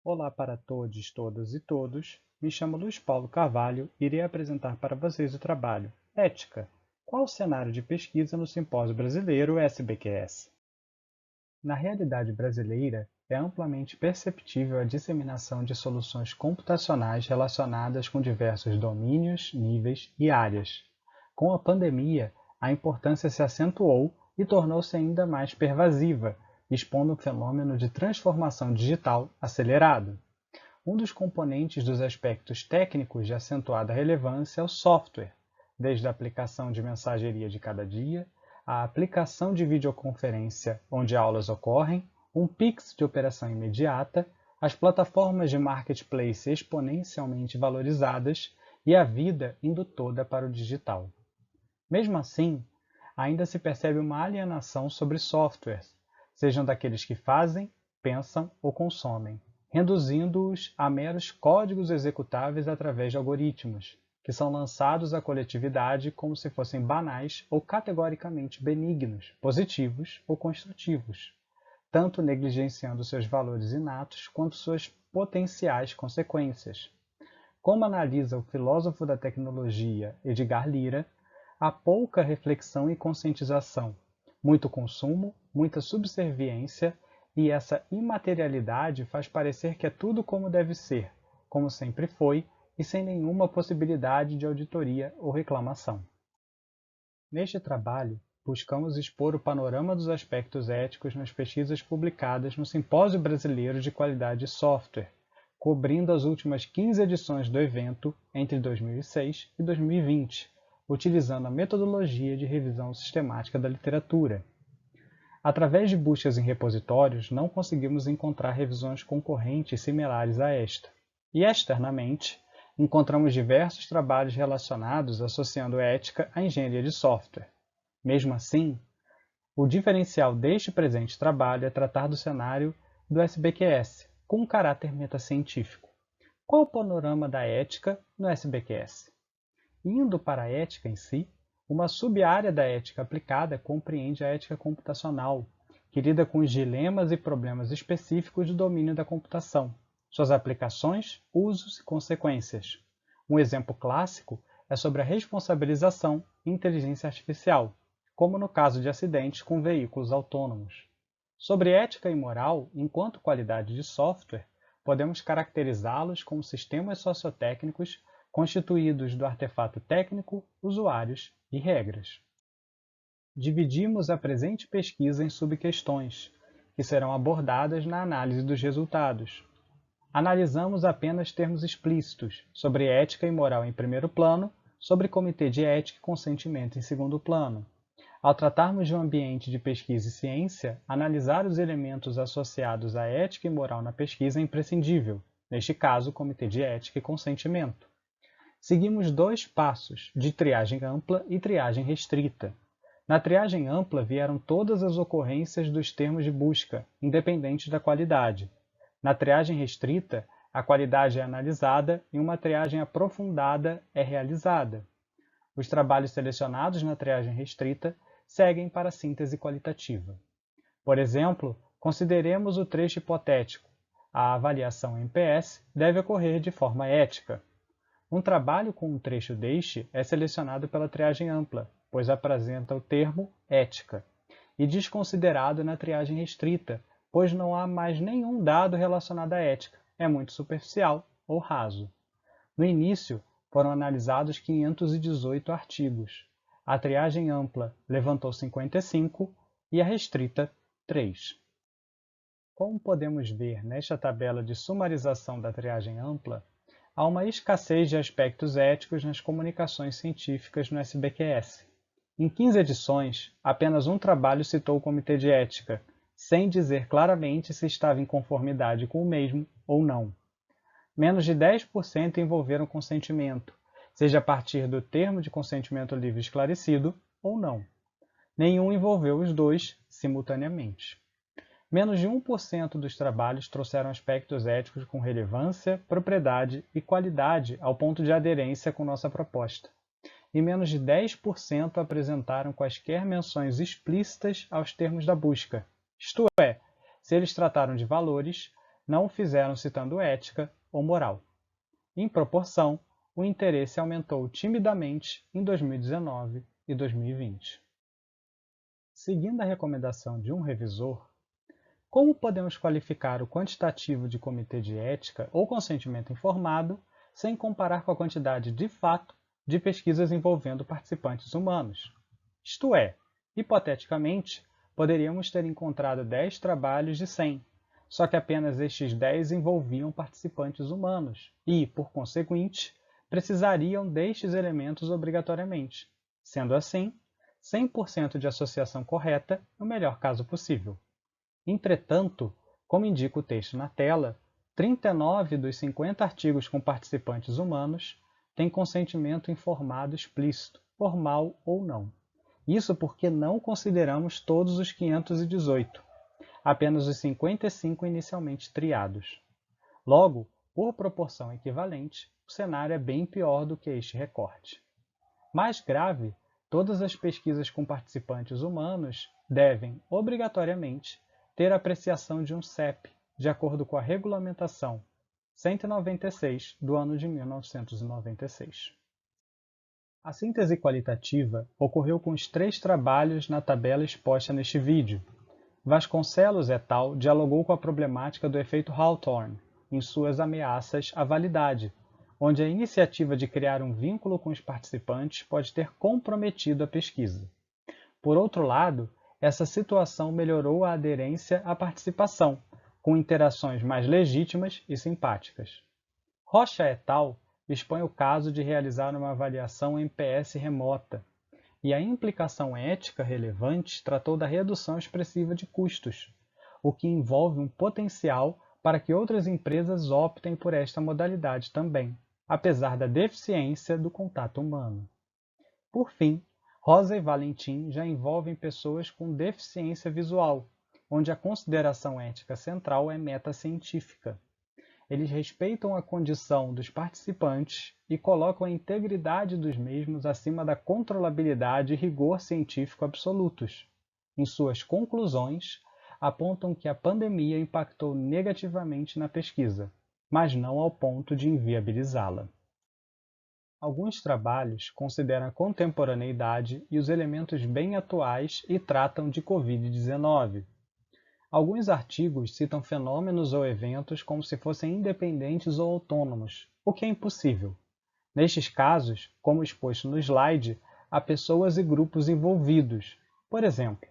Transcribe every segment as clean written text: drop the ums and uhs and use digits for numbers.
Olá para todos, todas e todos. Me chamo Luiz Paulo Carvalho e irei apresentar para vocês o trabalho Ética. Qual o cenário de pesquisa no Simpósio Brasileiro SBQS? Na realidade brasileira, é amplamente perceptível a disseminação de soluções computacionais relacionadas com diversos domínios, níveis e áreas. Com a pandemia, a importância se acentuou e tornou-se ainda mais pervasiva, expondo um fenômeno de transformação digital acelerado. Um dos componentes dos aspectos técnicos de acentuada relevância é o software, desde a aplicação de mensageria de cada dia, a aplicação de videoconferência onde aulas ocorrem, um Pix de operação imediata, as plataformas de marketplace exponencialmente valorizadas e a vida indo toda para o digital. Mesmo assim, ainda se percebe uma alienação sobre softwares, sejam daqueles que fazem, pensam ou consomem, reduzindo-os a meros códigos executáveis através de algoritmos, que são lançados à coletividade como se fossem banais ou categoricamente benignos, positivos ou construtivos, tanto negligenciando seus valores inatos quanto suas potenciais consequências. Como analisa o filósofo da tecnologia Edgar Lira, há pouca reflexão e conscientização, muito consumo, muita subserviência, e essa imaterialidade faz parecer que é tudo como deve ser, como sempre foi, e sem nenhuma possibilidade de auditoria ou reclamação. Neste trabalho, buscamos expor o panorama dos aspectos éticos nas pesquisas publicadas no Simpósio Brasileiro de Qualidade de Software, cobrindo as últimas 15 edições do evento entre 2006 e 2020, utilizando a metodologia de revisão sistemática da literatura. Através de buscas em repositórios, não conseguimos encontrar revisões concorrentes similares a esta. E externamente, encontramos diversos trabalhos relacionados associando ética à engenharia de software. Mesmo assim, o diferencial deste presente trabalho é tratar do cenário do SBQS, com um caráter metacientífico. Qual o panorama da ética no SBQS? Indo para a ética em si, uma sub-área da ética aplicada compreende a ética computacional, que lida com os dilemas e problemas específicos do domínio da computação, suas aplicações, usos e consequências. Um exemplo clássico é sobre a responsabilização e inteligência artificial, como no caso de acidentes com veículos autônomos. Sobre ética e moral, enquanto qualidade de software, podemos caracterizá-los como sistemas sociotécnicos constituídos do artefato técnico, usuários e regras. Dividimos a presente pesquisa em subquestões, que serão abordadas na análise dos resultados. Analisamos apenas termos explícitos, sobre ética e moral em primeiro plano, sobre comitê de ética e consentimento em segundo plano. Ao tratarmos de um ambiente de pesquisa e ciência, analisar os elementos associados à ética e moral na pesquisa é imprescindível, neste caso, comitê de ética e consentimento. Seguimos dois passos, de triagem ampla e triagem restrita. Na triagem ampla vieram todas as ocorrências dos termos de busca, independentes da qualidade. Na triagem restrita, a qualidade é analisada e uma triagem aprofundada é realizada. Os trabalhos selecionados na triagem restrita seguem para a síntese qualitativa. Por exemplo, consideremos o trecho hipotético. A avaliação MPS deve ocorrer de forma ética. Um trabalho com um trecho deste é selecionado pela triagem ampla, pois apresenta o termo ética, e desconsiderado na triagem restrita, pois não há mais nenhum dado relacionado à ética, é muito superficial ou raso. No início, foram analisados 518 artigos. A triagem ampla levantou 55 e a restrita 3. Como podemos ver nesta tabela de sumarização da triagem ampla, há uma escassez de aspectos éticos nas comunicações científicas no SBQS. Em 15 edições, apenas um trabalho citou o Comitê de Ética, sem dizer claramente se estava em conformidade com o mesmo ou não. Menos de 10% envolveram consentimento, seja a partir do termo de consentimento livre esclarecido ou não. Nenhum envolveu os dois simultaneamente. Menos de 1% dos trabalhos trouxeram aspectos éticos com relevância, propriedade e qualidade ao ponto de aderência com nossa proposta. E menos de 10% apresentaram quaisquer menções explícitas aos termos da busca, isto é, se eles trataram de valores, não o fizeram citando ética ou moral. Em proporção, o interesse aumentou timidamente em 2019 e 2020. Seguindo a recomendação de um revisor, como podemos qualificar o quantitativo de comitê de ética ou consentimento informado sem comparar com a quantidade de fato de pesquisas envolvendo participantes humanos? Isto é, hipoteticamente, poderíamos ter encontrado 10 trabalhos de 100, só que apenas estes 10 envolviam participantes humanos e, por conseguinte, precisariam destes elementos obrigatoriamente. Sendo assim, 100% de associação correta no melhor caso possível. Entretanto, como indica o texto na tela, 39 dos 50 artigos com participantes humanos têm consentimento informado explícito, formal ou não. Isso porque não consideramos todos os 518, apenas os 55 inicialmente triados. Logo, por proporção equivalente, o cenário é bem pior do que este recorte. Mais grave, todas as pesquisas com participantes humanos devem, obrigatoriamente, ter apreciação de um CEP, de acordo com a Regulamentação 196 do ano de 1996. A síntese qualitativa ocorreu com os 3 trabalhos na tabela exposta neste vídeo. Vasconcelos et al. Dialogou com a problemática do efeito Hawthorne em suas ameaças à validade, onde a iniciativa de criar um vínculo com os participantes pode ter comprometido a pesquisa. Por outro lado, essa situação melhorou a aderência à participação, com interações mais legítimas e simpáticas. Rocha et al. Expõe o caso de realizar uma avaliação MPS remota, e a implicação ética relevante tratou da redução expressiva de custos, o que envolve um potencial para que outras empresas optem por esta modalidade também, apesar da deficiência do contato humano. Por fim, Rosa e Valentim já envolvem pessoas com deficiência visual, onde a consideração ética central é metacientífica. Eles respeitam a condição dos participantes e colocam a integridade dos mesmos acima da controlabilidade e rigor científico absolutos. Em suas conclusões, apontam que a pandemia impactou negativamente na pesquisa, mas não ao ponto de inviabilizá-la. Alguns trabalhos consideram a contemporaneidade e os elementos bem atuais e tratam de Covid-19. Alguns artigos citam fenômenos ou eventos como se fossem independentes ou autônomos, o que é impossível. Nestes casos, como exposto no slide, há pessoas e grupos envolvidos. Por exemplo,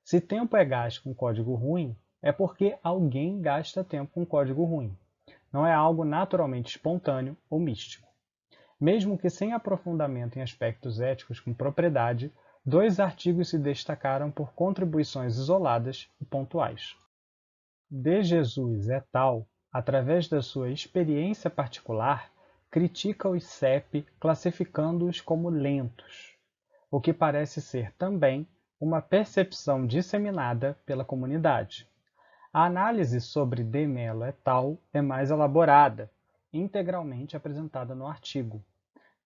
se tempo é gasto com código ruim, é porque alguém gasta tempo com código ruim. Não é algo naturalmente espontâneo ou místico. Mesmo que sem aprofundamento em aspectos éticos com propriedade, 2 artigos se destacaram por contribuições isoladas e pontuais. De Jesus et al., através da sua experiência particular, critica os CEP classificando-os como lentos, o que parece ser também uma percepção disseminada pela comunidade. A análise sobre De Mello et al. É mais elaborada, integralmente apresentada no artigo.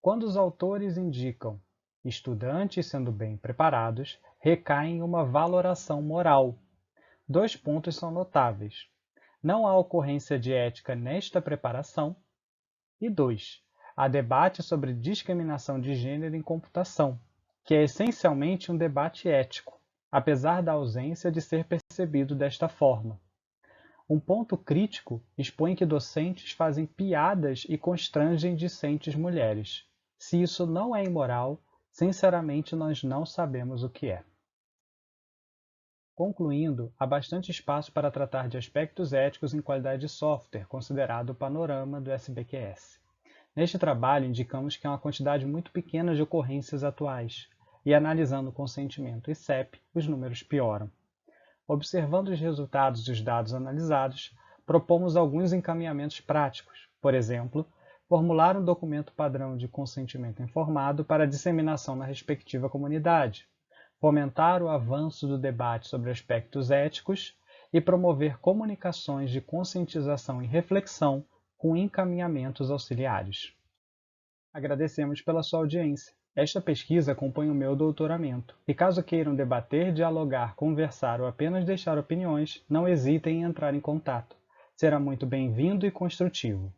Quando os autores indicam estudantes sendo bem preparados, recaem em uma valoração moral. 2 pontos são notáveis. Não há ocorrência de ética nesta preparação. E 2. Há debate sobre discriminação de gênero em computação, que é essencialmente um debate ético, apesar da ausência de ser percebido desta forma. Um ponto crítico expõe que docentes fazem piadas e constrangem discentes mulheres. Se isso não é imoral, sinceramente nós não sabemos o que é. Concluindo, há bastante espaço para tratar de aspectos éticos em qualidade de software, considerado o panorama do SBQS. Neste trabalho, indicamos que há uma quantidade muito pequena de ocorrências atuais, e analisando o consentimento e CEP, os números pioram. Observando os resultados dos dados analisados, propomos alguns encaminhamentos práticos, por exemplo, formular um documento padrão de consentimento informado para disseminação na respectiva comunidade, fomentar o avanço do debate sobre aspectos éticos e promover comunicações de conscientização e reflexão com encaminhamentos auxiliares. Agradecemos pela sua audiência. Esta pesquisa compõe o meu doutoramento, e caso queiram debater, dialogar, conversar ou apenas deixar opiniões, não hesitem em entrar em contato. será muito bem-vindo e construtivo.